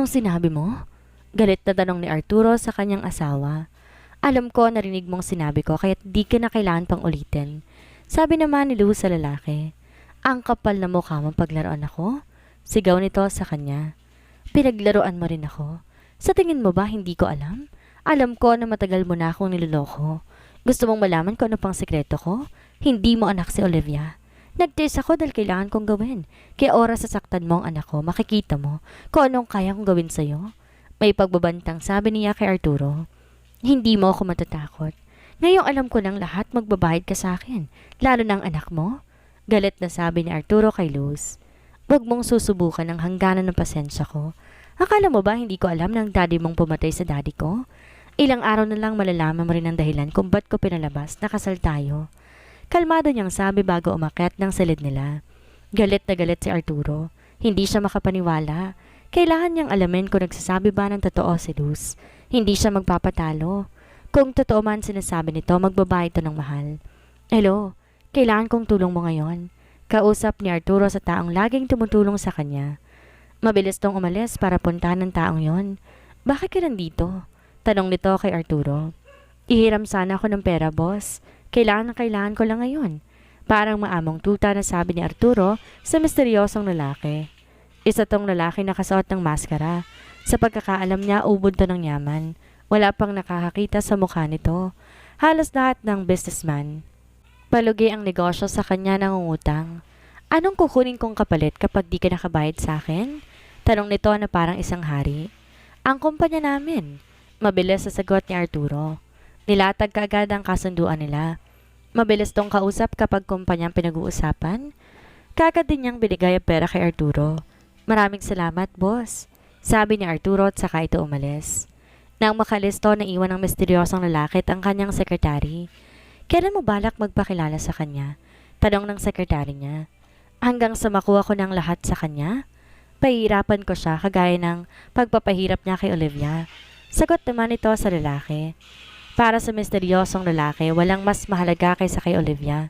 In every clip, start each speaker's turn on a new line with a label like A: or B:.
A: Anong sinabi mo? Galit na tanong ni Arturo sa kanyang asawa. Alam ko narinig mong sinabi ko kaya't di ka na kailangan pang ulitin. Sabi naman ni Luz sa lalaki. Ang kapal na mukha mong paglaruan ako? Sigaw nito sa kanya. Pinaglaruan mo rin ako. Sa tingin mo ba hindi ko alam? Alam ko na matagal mo na akong niloloko. Gusto mong malaman kung ano pang sekreto ko? Hindi mo anak si Olivia. Nag-tease ako dahil kailangan kong gawin. Kaya oras sasaktan mo ang anak ko, makikita mo kung anong kaya kong gawin sa'yo. May pagbabantang sabi niya kay Arturo. Hindi mo ako matatakot. Ngayong alam ko ng lahat magbabayad ka sa akin, lalo ng anak mo. Galit na sabi ni Arturo kay Luz. Huwag mong susubukan ang hangganan ng pasensya ko. Akala mo ba hindi ko alam ng daddy mong pumatay sa daddy ko? Ilang araw na lang malalaman mo rin ang dahilan kung ba't ko pinalabas na kasal tayo. Kalmado niyang sabi bago umakyat ng silid nila. Galit na galit si Arturo. Hindi siya makapaniwala. Kailangan niyang alamin kung nagsasabi ba ng totoo si Luz. Hindi siya magpapatalo. Kung totoo man sinasabi nito, magbabayad ito ng mahal. Hello, kailangan kong tulong mo ngayon. Kausap ni Arturo sa taong laging tumutulong sa kanya. Mabilis tong umalis para puntahan ng taong yon. Bakit ka nandito? Tanong nito kay Arturo. Ihiram sana ako ng pera, boss. Kailangan ko lang ngayon. Parang maamong tuta na sabi ni Arturo sa misteryosong lalaki. Isa tong lalaki nakasuot ng maskara. Sa pagkakaalam niya, ubod to ng yaman. Wala pang nakakakita sa mukha nito. Halos lahat ng businessman. Palugi ang negosyo sa kanya nangungutang. Anong kukunin kong kapalit kapag di ka nakabayad sa akin? Tanong nito na parang isang hari. Ang kumpanya namin. Mabilis sa sagot ni Arturo. Nilatag kaagad ang kasunduan nila. Mabilis tong kausap kapag kumpanyang pinag-uusapan. Kagad din niyang binigay ang pera kay Arturo. Maraming salamat, boss. Sabi ni Arturo at saka ito umalis. Nang makalisto, naiwan ng misteryosong lalaki at ang kanyang sekretary. Kailan mo balak magpakilala sa kanya? Tanong ng sekretary niya. Hanggang sa makuha ko ng lahat sa kanya? Pahihirapan ko siya kagaya ng pagpapahirap niya kay Olivia. Sagot naman ito sa lalaki. Para sa misteryosong lalaki, walang mas mahalaga kaysa kay Olivia.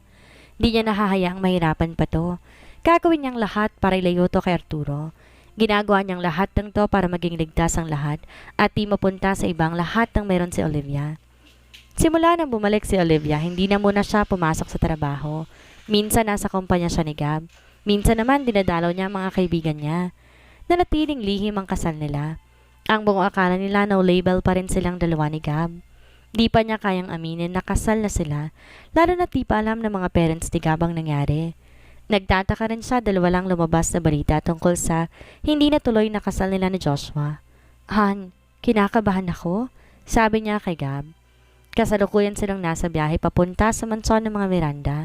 A: Di niya nahahayaang mahirapan pa to. Gagawin niyang lahat para ilayo to kay Arturo. Ginagawa niyang lahat ng to para maging ligtas ang lahat at di mapunta sa ibang lahat ng meron si Olivia. Simula nang bumalik si Olivia, hindi na muna siya pumasok sa trabaho. Minsan nasa kumpanya siya ni Gab. Minsan naman dinadalaw niya ang mga kaibigan niya. Nanatiling lihim ang kasal nila. Ang buong akala nila no label pa rin silang dalawa ni Gab. Di pa niya kayang aminin na kasal na sila, lalo na di pa alam ng mga parents ni Gab ang nangyari. Nagtataka rin siya dahil walang lumabas na balita tungkol sa hindi na tuloy na kasal nila ni Joshua. Han, kinakabahan ako, sabi niya kay Gab. Kasalukuyan silang nasa biyahe papunta sa mansyon ng mga Miranda.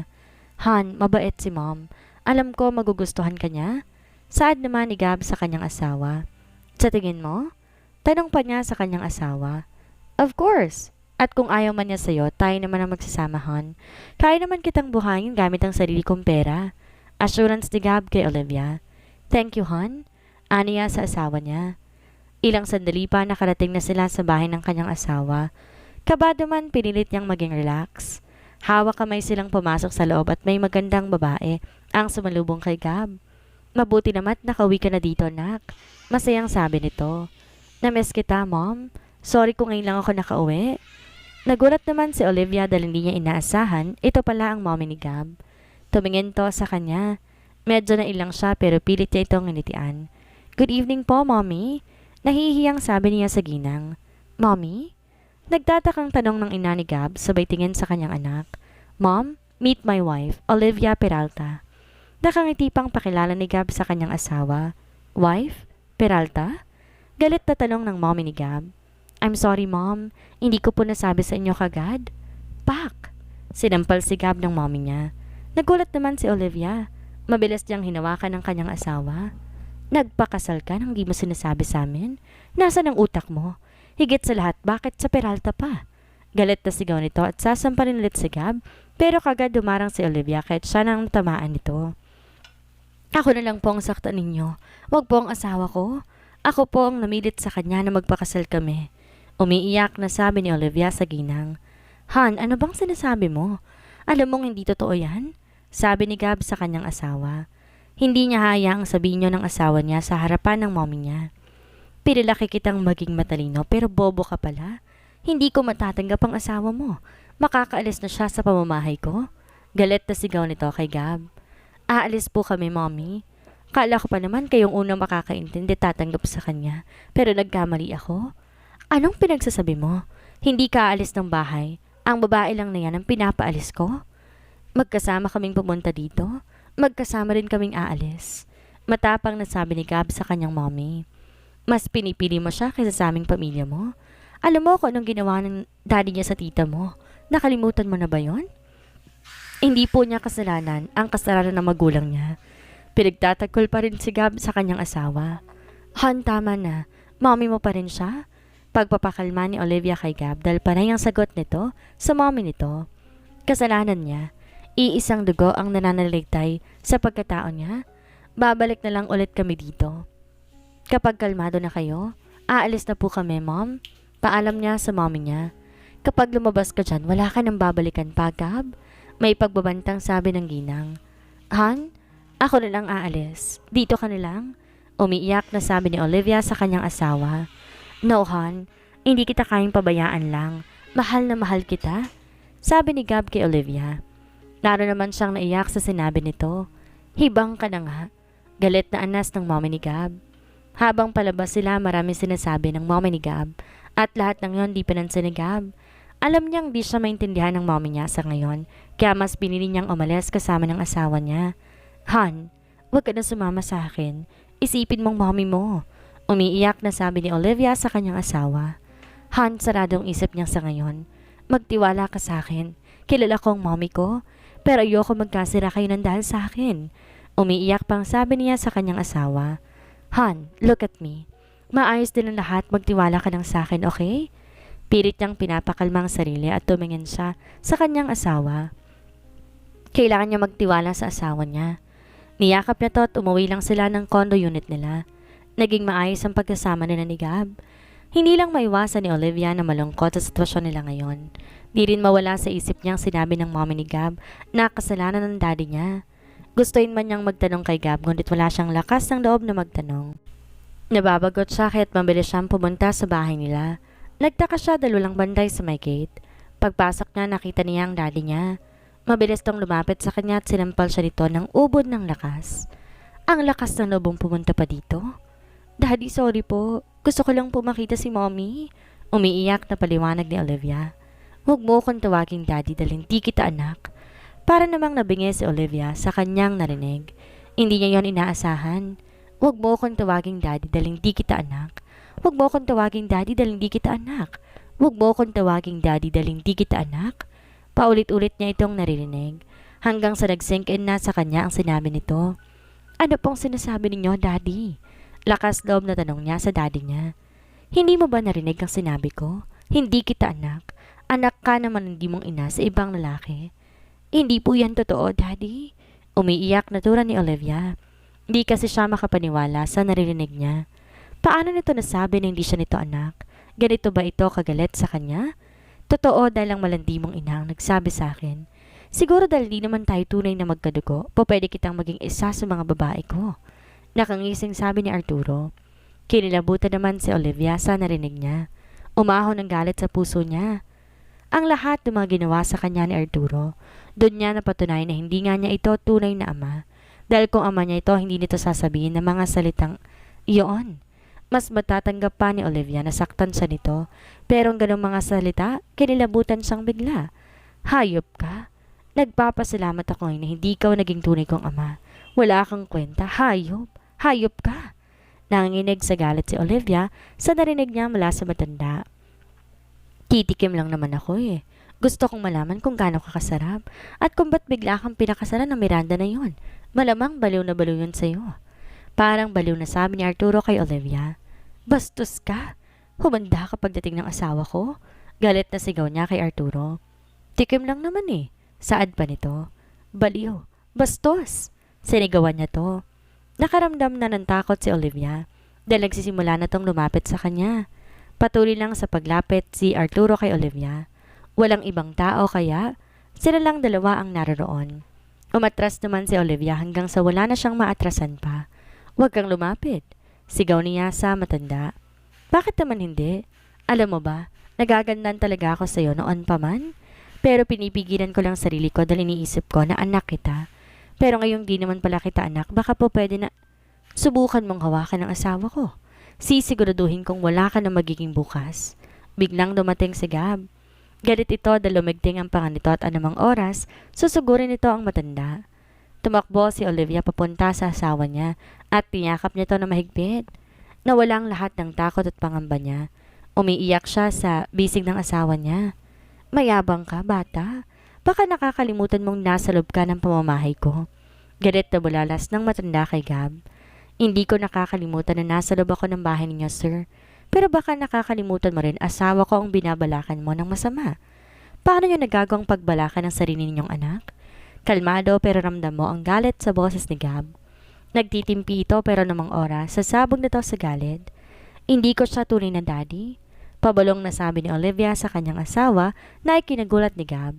A: Han, mabait si Mom. Alam ko magugustuhan ka niya. Saad naman ni Gab sa kanyang asawa. Sa tingin mo? Tanong pa niya sa kanyang asawa. Of course. At kung ayaw man niya sa'yo, tayo naman ang magsasama, Han. Kaya naman kitang buhangin gamit ang sarili kong pera. Assurance ni Gab kay Olivia. Thank you, Han. Aniya sa asawa niya. Ilang sandali pa nakarating na sila sa bahay ng kanyang asawa. Kabado man pinilit niyang maging relax. Hawak kamay silang pumasok sa loob at may magandang babae ang sumalubong kay Gab. Mabuti naman nakauwi ka na dito, anak. Masayang sabi nito. Namiss kita, Mom. Sorry kung ngayon lang ako nakauwi. Nagulat naman si Olivia dahil hindi niya inaasahan, ito pala ang mommy ni Gab. Tumingin to sa kanya. Medyo nailang siya pero pilit niya itong nginitian. Good evening po, Mommy. Nahihiyang sabi niya sa ginang. Mommy? Nagtatakang tanong ng ina ni Gab sabay tingin sa kanyang anak. Mom, meet my wife, Olivia Peralta. Nakangiti pang pakilala ni Gab sa kanyang asawa. Wife? Peralta? Galit na tanong ng mommy ni Gab. I'm sorry, Mom. Hindi ko po nasabi sa inyo kagad. Pak! Sinampal si Gab ng mommy niya. Nagulat naman si Olivia. Mabilis niyang hinawakan ng kanyang asawa. Nagpakasal ka nang di mo sinasabi sa amin? Nasaan ang utak mo? Higit sa lahat, bakit sa Peralta pa? Galit na sigaw nito at sasampalin ulit si Gab, pero kagad dumarang si Olivia kahit siya nang tamaan nito. Ako na lang po ang saktan ninyo. Wag po ang asawa ko. Ako po ang namilit sa kanya na magpakasal kami. Umiiyak na sabi ni Olivia sa ginang. Han, ano bang sinasabi mo? Alam mong hindi totoo yan? Sabi ni Gab sa kanyang asawa. Hindi niya hayaang sabihin niyo ng asawa niya sa harapan ng mommy niya. Pinalaki kitang maging matalino pero bobo ka pala. Hindi ko matatanggap ang asawa mo. Makakaalis na siya sa pamamahay ko. Galit na sigaw nito kay Gab. Aalis po kami, Mommy. Kala ko pa naman kayong unang makakaintindi tatanggap sa kanya. Pero nagkamali ako. Anong pinagsasabi mo? Hindi ka aalis ng bahay. Ang babae lang na yan ang pinapaalis ko. Magkasama kaming pumunta dito. Magkasama rin kaming aalis. Matapang na sabi ni Gab sa kanyang mommy. Mas pinipili mo siya kaysa sa aming pamilya mo. Alam mo kung anong ginawa ng daddy niya sa tita mo. Nakalimutan mo na ba yon? Hindi po niya kasalanan ang kasalanan ng magulang niya. Pinagtatanggol pa rin si Gab sa kanyang asawa. Han, tama na. Mommy mo pa rin siya? Pagpapakalma ni Olivia kay Gab dahil panay ang sagot nito sa mommy nito. Kasalanan niya. Iisang dugo ang nananaligtay sa pagkatao niya. Babalik na lang ulit kami dito. Kapag kalmado na kayo, aalis na po kami, Mom. Paalam niya sa mommy niya. Kapag lumabas ka dyan, wala ka nang babalikan pa, Gab. May pagbabantang sabi ng ginang. Han, ako na lang aalis. Dito ka na lang. Umiiyak na sabi ni Olivia sa kanyang asawa. No, Han. Hindi kita kayang pabayaan lang. Mahal na mahal kita. Sabi ni Gab kay Olivia. Lalo naman siyang naiyak sa sinabi nito. Hibang ka na nga. Galit na anas ng mommy ni Gab. Habang palabas sila, marami sinasabi ng mommy ni Gab. At lahat ng yon di pinansin ni Gab. Alam niyang di siya maintindihan ng mommy niya sa ngayon. Kaya mas pinili niyang umalis kasama ng asawa niya. Han, huwag ka na sumama sa akin. Isipin mong mommy mo. Umiiyak na sabi ni Olivia sa kanyang asawa. Han, saradong isip niya sa ngayon. Magtiwala ka sa akin. Kilala ko ang mommy ko. Pero ayoko magkasira kayo ng dahil sa akin. Umiiyak pang sabi niya sa kanyang asawa. Han, look at me. Maayos din ang lahat, magtiwala ka lang sa akin, okay? Pilit niyang pinapakalma ang sarili at tumingin siya sa kanyang asawa. Kailangan niya magtiwala sa asawa niya. Niyakap niya to at umuwi lang sila ng condo unit nila. Naging maayos ang pagkasama nila ni Gab. Hindi lang maiwasan ni Olivia na malungkot sa sitwasyon nila ngayon. Di rin mawala sa isip niyang sinabi ng mommy ni Gab na kasalanan ng daddy niya. Gustuin man niyang magtanong kay Gab ngunit wala siyang lakas ng loob na magtanong. Nababagot siya kaya't mabilis siyang pumunta sa bahay nila. Nagtaka siya dahil walang banday sa may gate. Pagpasok niya nakita niya ang daddy niya. Mabilis tong lumapit sa kanya at sinampal siya dito ng ubod ng lakas. Ang lakas ng lobong pumunta pa dito. Daddy, sorry po. Gusto ko lang po makita si mommy. Umiiyak na paliwanag ni Olivia. Huwag mo akong tawaging daddy dahil hindi kita anak. Para namang nabingi si Olivia sa kanyang narinig. Hindi niya yon inaasahan. Huwag mo akong tawaging daddy dahil hindi kita anak. Huwag mo akong tawaging daddy dahil hindi kita anak. Huwag mo akong tawaging daddy dahil hindi kita anak. Paulit-ulit niya itong naririnig. Hanggang sa nag-sink in na sa kanya ang sinabi nito. Ano pong sinasabi ninyo, daddy? Lakas loob na tanong niya sa daddy niya. Hindi mo ba narinig ang sinabi ko? Hindi kita anak. Anak ka naman hindi mong ina sa ibang lalaki. Hindi po yan totoo, daddy. Umiiyak na tura ni Olivia. Hindi kasi siya makapaniwala sa naririnig niya. Paano nito nasabi na hindi siya nito anak? Ganito ba ito kagalit sa kanya? Totoo dahil ang malandi mong ina ang nagsabi sa akin. Siguro dahil di naman tayo tunay na magkadugo, pwede kitang maging isa sa mga babae ko. Nakangising sabi ni Arturo. Kinilabutan naman si Olivia sa narinig niya. Umahon ng galit sa puso niya. Ang lahat ng mga ginawa sa kanya ni Arturo, doon niya napatunay na hindi nga niya ito tunay na ama. Dahil kung ama niya ito, hindi nito sasabihin ng mga salitang iyon. Mas matatanggap pa ni Olivia na saktan siya nito. Pero ang ganong mga salita, kinilabutan siyang bigla. Hayop ka? Nagpapasalamat ako na hindi ikaw naging tunay kong ama. Wala kang kwenta, hayop. Hayop ka. Nanginginig sa galit si Olivia sa narinig niya mula sa matanda. Titikim lang naman ako eh. Gusto kong malaman kung gaano ka kasarap at kung ba't bigla kang pinakasalan ng Miranda na yon. Malamang baliw na baliw yun sa'yo. Parang baliw na sabi ni Arturo kay Olivia. Bastos ka? Humanda ka pagdating ng asawa ko? Galit na sigaw niya kay Arturo. Tikim lang naman eh. Saad pa nito? Baliw. Bastos. Sinigawan niya to. Nakaramdam na ng takot si Olivia dahil nagsisimula na tong lumapit sa kanya. Patuloy lang sa paglapit si Arturo kay Olivia. Walang ibang tao kaya sila lang dalawa ang naroon. Umatras naman si Olivia hanggang sa wala na siyang maatrasan pa. Huwag kang lumapit, sigaw niya sa matanda. Bakit naman hindi? Alam mo ba, nagagandahan talaga ako sa'yo noon pa man. Pero pinipigilan ko lang sarili ko dahil iniisip ko na anak kita. Pero ngayong di naman pala kita anak, baka po pwede na subukan mong hawakan ng asawa ko. Sisiguraduhin kong wala ka na magiging bukas. Biglang dumating si Gab. Galit ito dahil lumigting ang panga nito at anumang oras, susugurin nito ang matanda. Tumakbo si Olivia papunta sa asawa niya at tiniyakap niya ito na mahigpit. Nawala ang lahat ng takot at pangamba niya. Umiiyak siya sa bisig ng asawa niya. Mayabang ka, bata. Baka nakakalimutan mong nasa loob ka ng pamamahay ko. Galit na bulalas ng matanda kay Gab. Hindi ko nakakalimutan na nasa loob ako ng bahay ninyo, sir. Pero baka nakakalimutan mo rin asawa ko ang binabalakan mo ng masama. Paano niyo nagagawang pagbalakan ng sarili ninyong anak? Kalmado pero ramdam mo ang galit sa boses ni Gab. Nagtitimpi ito pero namang oras, sasabog na to sa galit. Hindi ko siya tunay na daddy. Pabalong na sabi ni Olivia sa kanyang asawa na ikinagulat ni Gab.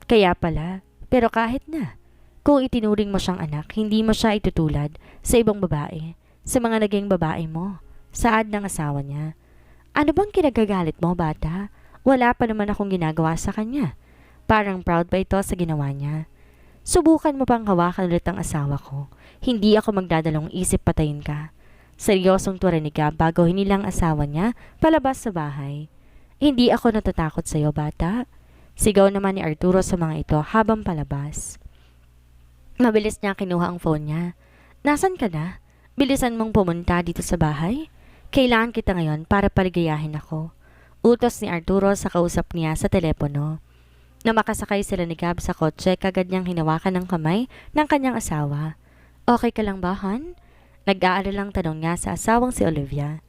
A: Kaya pala, pero kahit na. Kung itinuring mo siyang anak, hindi mo siya itutulad sa ibang babae, sa mga naging babae mo. Saad ng asawa niya. Ano bang kinagagalit mo, bata? Wala pa naman akong ginagawa sa kanya. Parang proud pa ito sa ginawa niya. Subukan mo pang hawakan ulit ang asawa ko. Hindi ako magdadalong isip patayin ka. Seryosong tuwarinig ka bago hinilang asawa niya palabas sa bahay. Hindi ako natatakot sa iyo, bata. Sigaw naman ni Arturo sa mga ito habang palabas. Mabilis niya kinuha ang phone niya. Nasaan ka na? Bilisan mong pumunta dito sa bahay? Kailangan kita ngayon para paligayahin ako. Utos ni Arturo sa kausap niya sa telepono. Na makasakay sila ni Gab sa kotse, kagad niyang hinawakan ng kamay ng kanyang asawa. Okay ka lang ba, Han? Nag-aalalang tanong niya sa asawang si Olivia.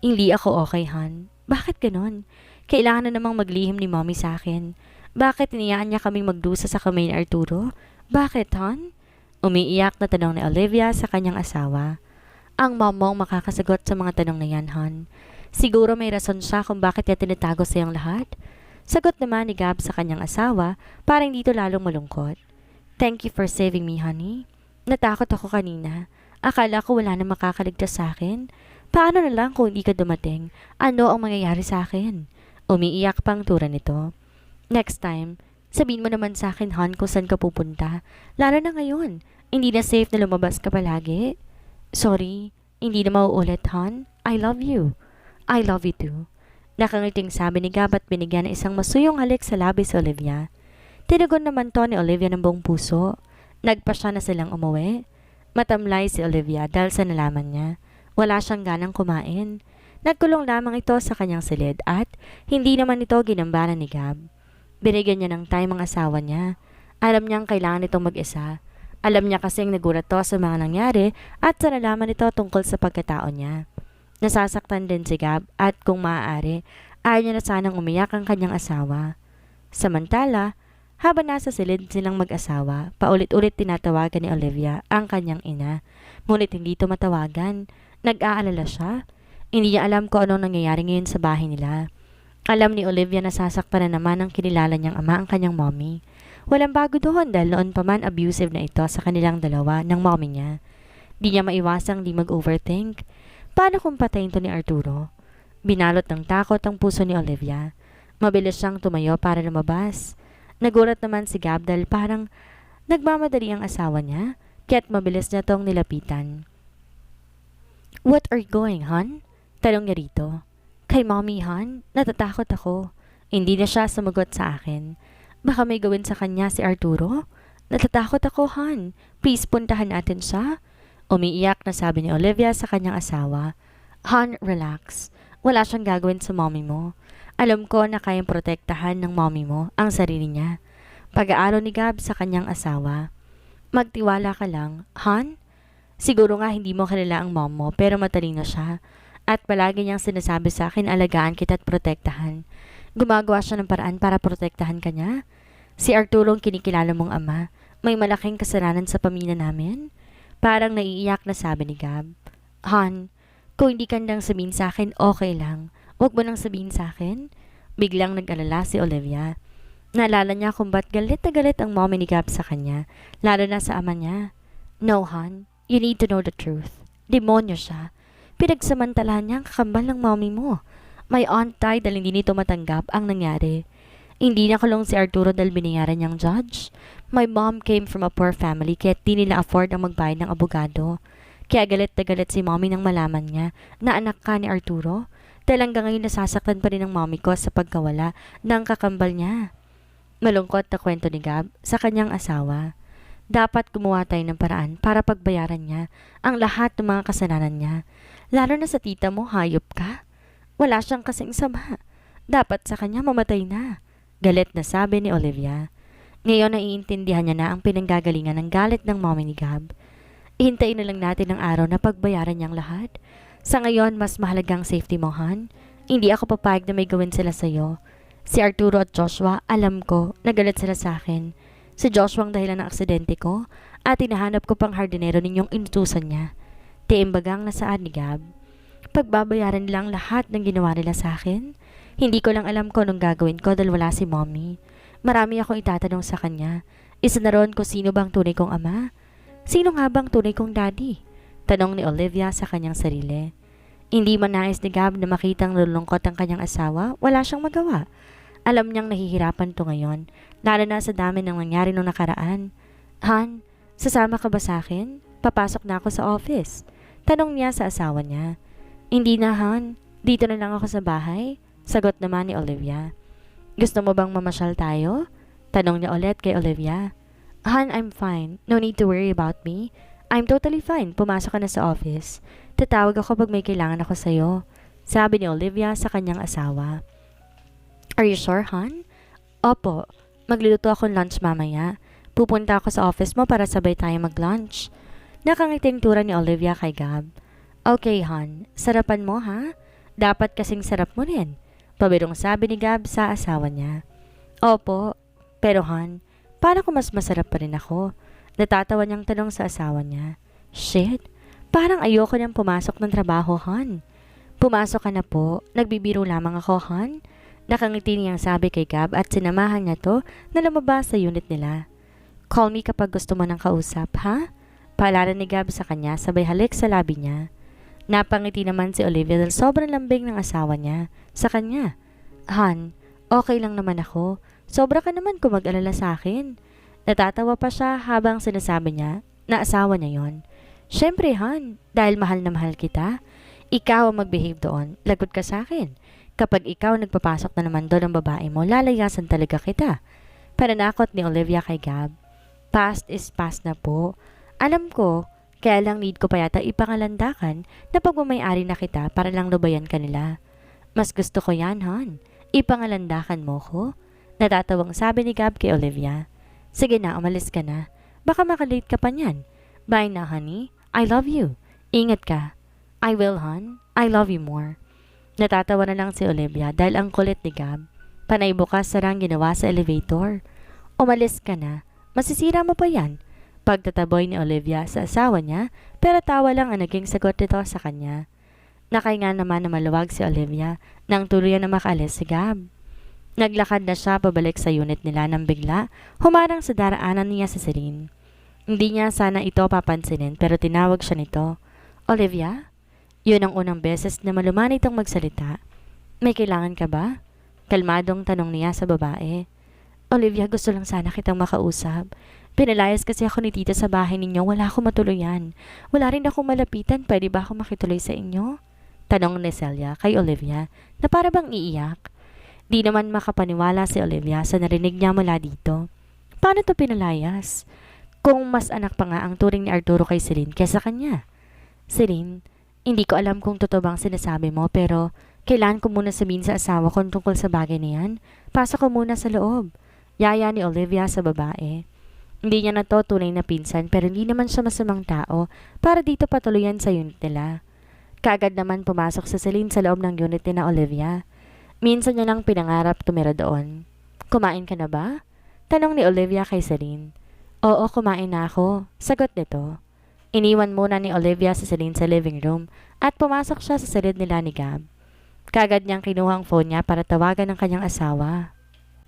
A: Hindi ako okay, Han. Bakit ganon? Kailangan na namang maglihim ni Mommy sa akin. Bakit iniyaan niya kaming magdusa sa kamay ni Arturo? Bakit, Han? Umiiyak na tanong ni Olivia sa kanyang asawa. Ang mom mo ang makakasagot sa mga tanong na yan, Han. Siguro may rason siya kung bakit niya tinatago sa iyong lahat. Sagot naman ni Gab sa kanyang asawa para hindi ito lalong malungkot. Thank you for saving me, honey. Natakot ako kanina. Akala ko wala na makakaligtas sa akin. Paano na lang kung hindi ka dumating? Ano ang mangyayari sa akin? Umiiyak pang tura nito. Next time, sabihin mo naman sa akin, Han, kung saan ka pupunta. Lalo na ngayon. Hindi na safe na lumabas ka palagi. Sorry, hindi na mauulit, Han. I love you. I love you too. Nakangiting sabi ni Gab at binigyan ng isang masuyong halik sa labi si Olivia. Tinagon naman to ni Olivia ng buong puso. Nagpa siya na silang umuwi. Matamlay si Olivia dahil sa nalaman niya. Wala siyang ganang kumain. Nagkulong lamang ito sa kanyang silid at hindi naman ito ginambaran ni Gab. Binigyan niya ng time ang asawa niya. Alam niyang kailangan itong mag-isa. Alam niya kasing nagulat to sa mga nangyari at sa nalaman nito tungkol sa pagkatao niya. Nasasaktan din si Gab at kung maaari, ayaw niya na sanang umiyak ang kanyang asawa. Samantala, habang nasa silid silang mag-asawa, paulit-ulit tinatawagan ni Olivia ang kanyang ina. Ngunit hindi ito matawagan. Nag-aalala siya. Hindi niya alam kung anong nangyayari ngayon sa bahay nila. Alam ni Olivia na sasaktan na naman ang kinilala niyang ama ang kanyang mommy. Walang bago doon dahil noon pa man abusive na ito sa kanilang dalawa ng mommy niya. Di niya maiwasang di mag-overthink. Paano kung patayin to ni Arturo? Binalot ng takot ang puso ni Olivia. Mabilis siyang tumayo para lumabas. Nagulat naman si Gab dahil parang nagmamadali ang asawa niya, kaya't mabilis niya tong nilapitan. What are you going, Han? Tanong niya rito. Kay Mommy, Han, natatakot ako. Hindi na siya sumagot sa akin. Baka may gawin sa kanya si Arturo? Natatakot ako, Han. Please puntahan natin siya. Umiiyak na sabi ni Olivia sa kanyang asawa. Han, relax. Wala siyang gagawin sa mommy mo. Alam ko na kayang protektahan ng mommy mo ang sarili niya. Pag-aaral ni Gab sa kanyang asawa. Magtiwala ka lang, Han? Siguro nga hindi mo kilala ang mom mo pero matalino siya. At palagi niyang sinasabi sa akin alagaan kita at protektahan. Gumagawa siya ng paraan para protektahan ka niya. Si Arturo ang kinikilala mong ama. May malaking kasalanan sa pamilya namin. Parang naiiyak na sabi ni Gab. Han, kung hindi ka nang sabihin sa akin, okay lang. Huwag mo nang sabihin sa akin. Biglang nag-alala si Olivia. Naalala niya kung ba't galit na galit ang mommy ni Gab sa kanya, lalo na sa ama niya. No, Han, you need to know the truth. Demonyo siya. Pinagsamantalahan niya ang kakambal ng mommy mo. May aunt died dahil hindi nito matanggap ang nangyari. Hindi nakulong si Arturo dahil binayaran niyang judge. My mom came from a poor family kaya di nila afford ang magbayad ng abogado. Kaya galit na galit si mommy nang malaman niya na anak ka ni Arturo. Dahil hanggang ngayon nasasaktan pa rin ng mommy ko sa pagkawala ng kakambal niya. Malungkot na kwento ni Gab sa kanyang asawa. Dapat gumawa tayo ng paraan para pagbayaran niya ang lahat ng mga kasalanan niya. Lalo na sa tita mo, hayop ka. Wala siyang kasing sama. Dapat sa kanya mamatay na. Galit na sabi ni Olivia. Ngayon naiintindihan niya na ang pinanggagalingan ng galit ng mommy ni Gab. Ihintayin na lang natin ang araw na pagbayaran niyang lahat. Sa ngayon, mas mahalagang safety mo, Han. Hindi ako papayag na may gawin sila sa'yo. Si Arturo at Joshua, alam ko, nagalit sila sa akin. Si Joshua ang dahilan ng aksidente ko at hinahanap ko pang hardinero ninyong inutusan niya. Tiimbagang nasaan ni Gab. Pagbabayaran nilang lahat ng ginawa nila sa akin. Hindi ko lang alam kung anong gagawin ko dahil wala si mommy. Marami akong itatanong sa kanya. Isa na ron kung sino bang tunay kong ama. Sino nga bang tunay kong daddy? Tanong ni Olivia sa kanyang sarili. Hindi man nais ni Gab na makitang nalulungkot ang kanyang asawa, wala siyang magawa. Alam niyang nahihirapan to ngayon, lalo na sa dami ng nangyari nung nakaraan. Han, sasama ka ba sa akin? Papasok na ako sa office. Tanong niya sa asawa niya. Hindi na, Han. Dito na lang ako sa bahay. Sagot naman ni Olivia. Gusto mo bang mamasyal tayo? Tanong niya ulit kay Olivia. Han, I'm fine. No need to worry about me. I'm totally fine. Pumasok ka na sa office. Tatawag ako pag may kailangan ako sa'yo. Sabi ni Olivia sa kanyang asawa. Are you sure, Han? Opo. Magluluto ako ng lunch mamaya. Pupunta ako sa office mo para sabay tayo mag-lunch. Nakangiting tura ni Olivia kay Gab. Okay, Han. Sarapan mo, ha? Dapat kasing sarap mo rin. Pabirong sabi ni Gab sa asawa niya. Opo. Pero Han, paano kung mas masarap pa rin ako? Natatawa niyang tanong sa asawa niya. Shit, parang ayoko niyang pumasok ng trabaho, Han. Pumasok ka na po. Nagbibiro lamang ako, Han. Nakangiti niyang sabi kay Gab at sinamahan niya to na lumabas sa unit nila. Call me kapag gusto mo ng kausap, ha? Paalala ni Gab sa kanya sabay halik sa labi niya. Napangiti naman si Olivia dahil sobrang lambing ng asawa niya sa kanya. Han, okay lang naman ako. Sobra ka naman kung mag-alala sa akin. Natatawa pa siya habang sinasabi niya na asawa niya yon. Siyempre, Han, dahil mahal na mahal kita. Ikaw ang mag-behave doon. Lagot ka sa akin. Kapag ikaw nagpapasok na naman doon ang babae mo, lalayasan talaga kita. Pananakot ni Olivia kay Gab. Past is past na po. Alam ko, kaya lang need ko pa yata ipangalandakan na pagmamayari na kita para lang lubayan ka nila. Mas gusto ko yan, Han. Ipangalandakan mo ko. Natatawang sabi ni Gab kay Olivia. Sige na, umalis ka na. Baka makalate ka pa niyan. Bye na, honey. I love you. Ingat ka. I will, hon. I love you more. Natatawa na lang si Olivia dahil ang kulit ni Gab. Panay bukas sarang ginawa sa elevator. Umalis ka na. Masisira mo pa yan. Pagtataboy ni Olivia sa asawa niya, pero tawa lang ang naging sagot nito sa kanya. Nakahinga naman na maluwag si Olivia nang tuluyan na makaalis si Gab. Naglakad na siya pabalik sa unit nila nang bigla humarang sa daraanan niya sa Celine. Hindi niya sana ito papansinin pero tinawag siya nito. Olivia? Yun ang unang beses na maluman itong magsalita. May kailangan ka ba? Kalmadong tanong niya sa babae. Olivia, gusto lang sana kitang makausap. Pinalayas kasi ako ni tita sa bahay ninyo, wala akong matuluyan. Wala rin akong malapitan, pwede ba ako makituloy sa inyo? Tanong ni Celia kay Olivia na para bang iiyak. Di naman makapaniwala si Olivia sa narinig niya mula dito. Paano to pinalayas? Kung mas anak pa nga ang turing ni Arturo kay Celine kesa kanya. Celine, hindi ko alam kung totoo bang sinasabi mo pero kailangan ko muna sabihin sa asawa ko tungkol sa bagay na yan. Pasok ko muna sa loob. Yaya ni Olivia sa babae. Hindi niya na to tunay na pinsan pero hindi naman siya masamang tao para dito patuluyan sa unit nila. Kaagad naman pumasok sa Celine sa loob ng unit ni na Olivia. Minsan niya lang pinangarap tumira doon. Kumain ka na ba? Tanong ni Olivia kay Celine. Oo, kumain na ako. Sagot nito. Iniwan muna ni Olivia si Celine sa living room at pumasok siya sa silid nila ni Gab. Kaagad niyang kinuha ang phone niya para tawagan ang kanyang asawa.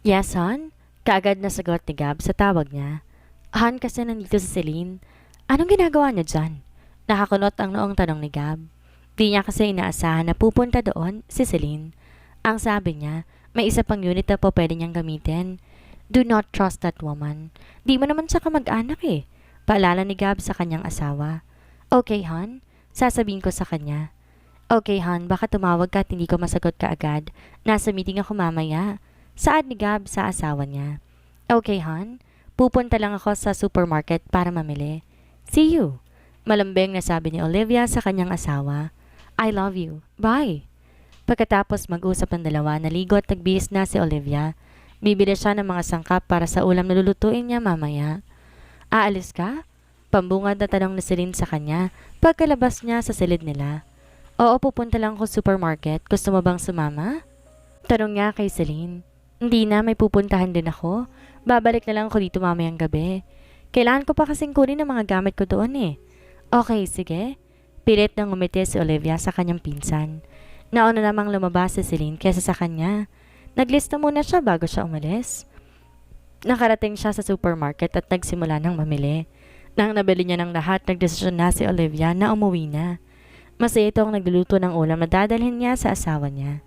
A: Yes, hon? Kaagad na sagot ni Gab sa tawag niya. Han, kasi nandito si Celine. Anong ginagawa niya dyan? Nakakunot ang noong tanong ni Gab. Di niya kasi inaasahan na pupunta doon si Celine. Ang sabi niya, may isa pang unit na po pwede niyang gamitin. Do not trust that woman. Di mo naman siya kamag-anak eh. Paalala ni Gab sa kanyang asawa. Okay, hon. Sasabihin ko sa kanya. Okay, hon. Baka tumawag ka at hindi ko masagot ka agad. Nasa meeting ako mamaya. Saad ni Gab sa asawa niya. Okay, hon. Pupunta lang ako sa supermarket para mamili. See you. Malambing na sabi ni Olivia sa kanyang asawa. I love you. Bye. Pagkatapos mag-usap ng dalawa, naligo at nagbihis na si Olivia. Bibili siya ng mga sangkap para sa ulam na lulutuin niya mamaya. Aalis ka? Pambungad na tanong ni Celine sa kanya pagkalabas niya sa silid nila. Oo, pupunta lang ako supermarket. Gusto mo bang sumama? Tanong niya kay Celine. Hindi na, may pupuntahan din ako. Babalik na lang ako dito mamayang gabi. Kailangan ko pa kasing kunin ang mga gamit ko doon eh. Okay, sige. Pilit nang umiti si Olivia sa kanyang pinsan. Nauna namang lumabas si Celine kesa sa kanya. Naglista muna siya bago siya umalis. Nakarating siya sa supermarket at nagsimula ng mamili. Nang nabili niya ng lahat, nagdesisyon na si Olivia na umuwi na. Masaya itong nagluluto ng ulam na dadalhin niya sa asawa niya.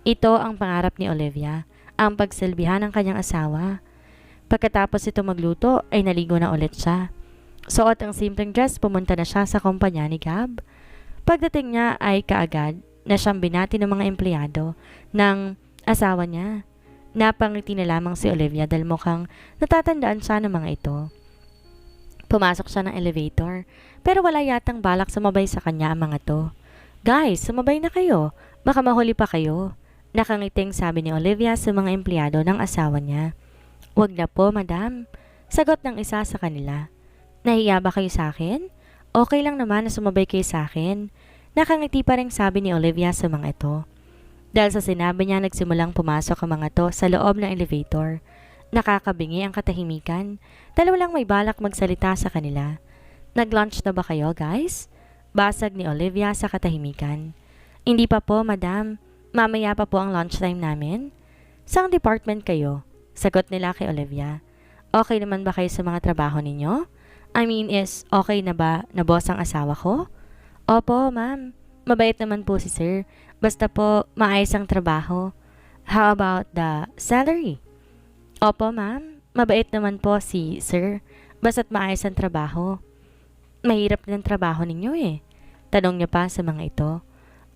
A: Ito ang pangarap ni Olivia, ang pagsilbihan ng kanyang asawa. Pagkatapos ito magluto ay naligo na ulit siya. Suot ang simpleng dress, pumunta na siya sa kumpanya ni Gab. Pagdating niya ay kaagad na siyang binati ng mga empleyado ng asawa niya. Napangiti na lamang si Olivia dahil mukhang natatandaan siya ng mga ito. Pumasok siya ng elevator pero wala yatang balak sumabay sa kanya ang mga to. Guys, sumabay na kayo. Baka mahuli pa kayo. Nakangiting sabi ni Olivia sa mga empleyado ng asawa niya. Wag na po, madam. Sagot ng isa sa kanila. Nahiya ba kayo sa akin? Okay lang naman na sumabay kayo sa akin. Nakangiti pa rin sabi ni Olivia sa mga ito. Dahil sa sinabi niya, nagsimulang pumasok ang mga to sa loob ng elevator. Nakakabingi ang katahimikan. Dalawa lang may balak magsalita sa kanila. Nag-lunch na ba kayo, guys? Basag ni Olivia sa katahimikan. Hindi pa po, madam. Mamaya pa po ang lunchtime namin. Saang department kayo? Sagot nila kay Olivia. Okay naman ba kayo sa mga trabaho ninyo? I mean is, okay na ba na boss ang asawa ko? Opo, ma'am. Mabait naman po si sir. Basta po, maayos ang trabaho. How about the salary? Opo, ma'am. Mabait naman po si sir. Basta't maayos ang trabaho. Mahirap din ang trabaho ninyo eh. Tanong niya pa sa mga ito.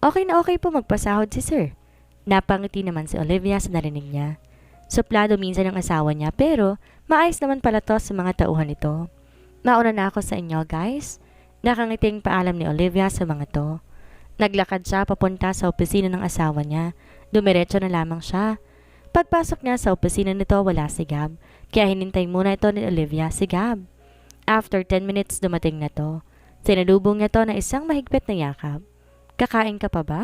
A: Okay na okay po magpasahod si sir. Napangiti naman si Olivia sa narinig niya. Suplado minsan ang asawa niya pero maayos naman pala to sa mga tauhan ito. Mauna na ako sa inyo, guys. Nakangiting paalam ni Olivia sa mga to. Naglakad siya papunta sa opisina ng asawa niya. Dumiretso na lamang siya. Pagpasok niya sa opisina nito, wala si Gab. Kaya hinintay muna ito ni Olivia si Gab. After 10 minutes, dumating na to. Sinalubong niya to na isang mahigpit na yakap. Kakain ka pa ba?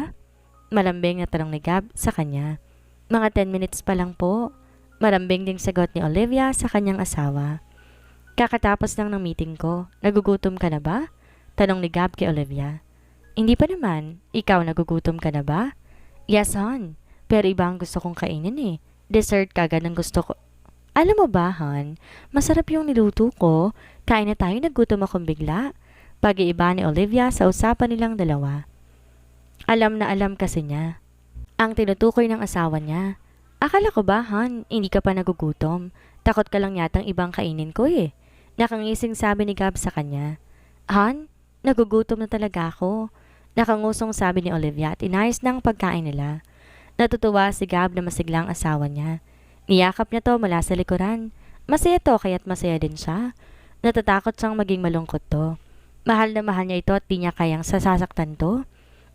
A: Malambing na tanong ni Gab sa kanya. Mga 10 minutes pa lang po. Malambing ding sagot ni Olivia sa kanyang asawa. Kakatapos lang ng meeting ko. Nagugutom ka na ba? Tanong ni Gab kay Olivia. Hindi pa naman. Ikaw nagugutom ka na ba? Yes, hon. Pero iba ang gusto kong kainin eh. Dessert kagad ang gusto ko. Alam mo ba, hon? Masarap yung niluto ko. Kain na tayo, nagutom akong bigla. Pag-iiba ni Olivia sa usapan nilang dalawa. Alam na alam kasi niya. Ang tinutukoy ng asawa niya. Akala ko ba, hon, hindi ka pa nagugutom? Takot ka lang yatang ibang kainin ko eh. Nakangising sabi ni Gab sa kanya. Han, nagugutom na talaga ako. Nakangusong sabi ni Olivia at inayos na ang pagkain nila. Natutuwa si Gab na masiglang asawa niya. Niyakap niya to mula sa likuran. Masaya to kaya't masaya din siya. Natatakot siyang maging malungkot to. Mahal na mahal niya ito at di niya kayang sasaktan to.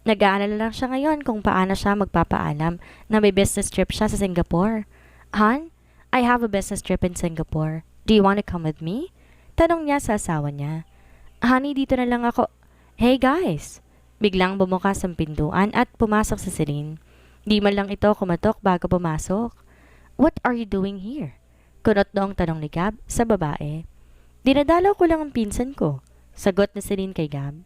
A: Nag-aalala lang siya ngayon kung paano siya magpapaalam na may business trip siya sa Singapore. Han, I have a business trip in Singapore. Do you want to come with me? Tanong niya sa asawa niya. Honey, dito na lang ako. Hey guys! Biglang bumukas ang pintuan at pumasok si Celine. Di man lang ito kumatok bago pumasok. What are you doing here? Kunot noong tanong ni Gab sa babae. Dinadalaw ko lang ang pinsan ko. Sagot ni Celine kay Gab.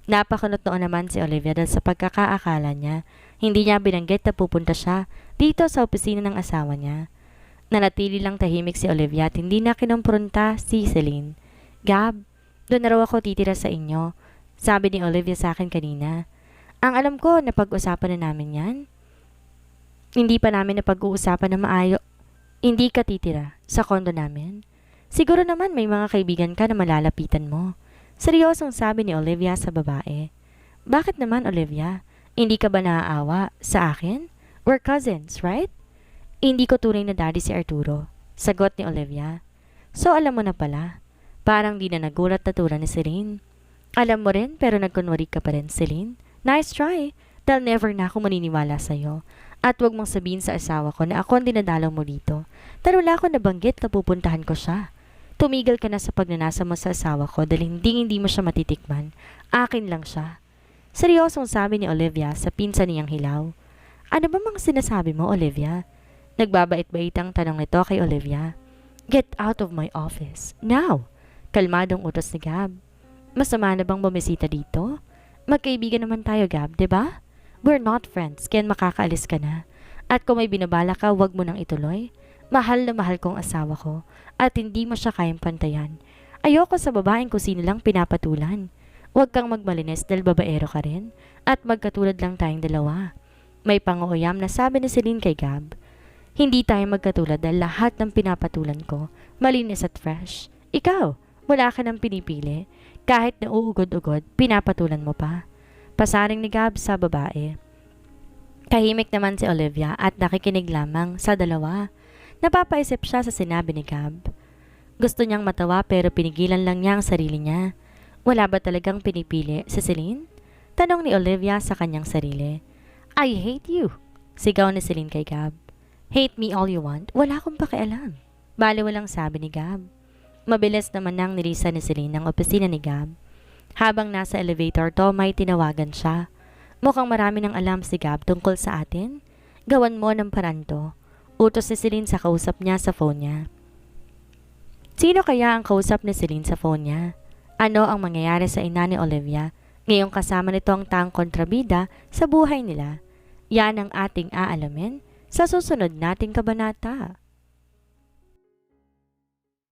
A: Napakunot noon naman si Olivia dahil sa pagkakaakala niya. Hindi niya binanggit na pupunta siya dito sa opisina ng asawa niya. Nanatili lang tahimik si Olivia at hindi na kinumpronta si Celine. Gab, doon na raw ako titira sa inyo. Sabi ni Olivia sa akin kanina. Ang alam ko, napag-usapan na namin yan. Hindi pa namin napag-uusapan na hindi ka titira sa kondo namin. Siguro naman may mga kaibigan ka na malalapitan mo. Seryosong sabi ni Olivia sa babae. Bakit naman, Olivia? Hindi ka ba naaawa sa akin? We're cousins, right? Hindi ko tunay na daddy si Arturo. Sagot ni Olivia. So alam mo na pala. Parang di na nagulat na tulad ni Celine. Alam mo rin pero nagkunwari ka pa rin, Celine. Nice try. Dahil never na ako maniniwala sa'yo. At wag mong sabihin sa asawa ko na ako ang dinadalaw mo dito. Dahil wala ko nabanggit na pupuntahan ko siya. Tumigil ka na sa pagnanasa mo sa asawa ko dahil hindi mo siya matitikman. Akin lang siya. Seryosong sabi ni Olivia sa pinsan niyang hilaw. Ano ba mga sinasabi mo, Olivia? Nagbabait-bait ang tanong nito kay Olivia. Get out of my office. Now! Kalmadong utos ni Gab. Masama na bang bumisita dito? Magkaibigan naman tayo, Gab, 'di ba? We're not friends, kaya makakaalis ka na. At kung may binabala ka, wag mo nang ituloy. Mahal na mahal kong asawa ko at hindi mo siya kayang pantayan. Ayoko sa babaeng kung sino lang pinapatulan. Huwag kang magmalinis dahil babaero ka rin at magkatulad lang tayong dalawa. May panguuyam na sabi ni Celine kay Gab. Hindi tayo magkatulad dahil lahat ng pinapatulan ko malinis at fresh. Ikaw, wala ka nang pinipili. Kahit na uugod-ugod, pinapatulan mo pa. Pasaring ni Gab sa babae. Tahimik naman si Olivia at nakikinig lamang sa dalawa. Napapaisip siya sa sinabi ni Gab. Gusto niyang matawa pero pinigilan lang niya ang sarili niya. Wala ba talagang pinipili si Celine? Tanong ni Olivia sa kanyang sarili. I hate you, sigaw ni Celine kay Gab. Hate me all you want, wala akong pakialam. Baliwalang sabi ni Gab. Mabilis naman nang nilisa ni Celine ang opisina ni Gab. Habang nasa elevator to, may tinawagan siya. Mukhang marami nang alam si Gab tungkol sa atin. Gawan mo ng paraan to. Utos ni Celine sa kausap niya sa phone niya. Sino kaya ang kausap ni Celine sa phone niya? Ano ang mangyayari sa ina ni Olivia ngayong kasama nito ang taong kontrabida sa buhay nila? Yan ang ating aalamin sa susunod nating kabanata.